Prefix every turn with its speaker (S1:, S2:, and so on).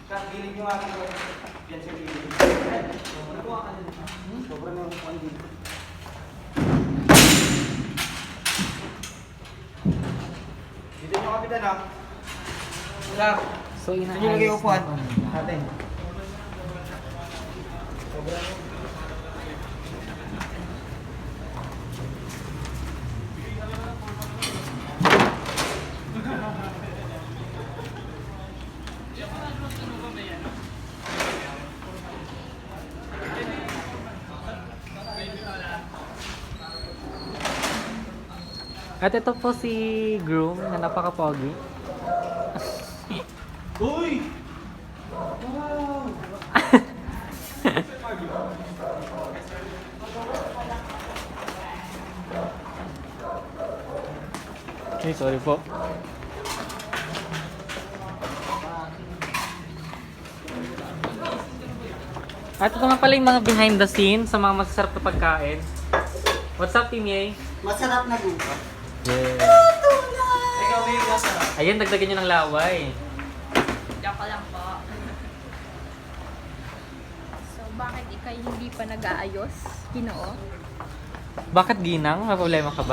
S1: Gilid nyo nga dito. Yan sa gilid. Nakuha ka din. Sobrang na yung kuhan dito. Dito nyo kapitan ha. Sir.
S2: So,
S1: Dito nyo lagay
S2: inaayos
S1: upuan.
S2: na.
S1: Natin. Sobrang na.
S2: At ito po si Groom na napaka-pogi.
S1: Uy! Wow!
S2: Okay, sorry po. At ito nga pala yung mga behind the scenes sa mga masasarap na pagkain. What's up, Team Yay?
S3: Masarap na gupa.
S2: Yeah.
S1: Ikaw may nasa.
S2: Ayan, dagdagan nyo ng laway.
S4: Joke lang po. So, bakit ikay hindi pa nag-aayos? Ginoo?
S2: Bakit ginang? May problema ka ba?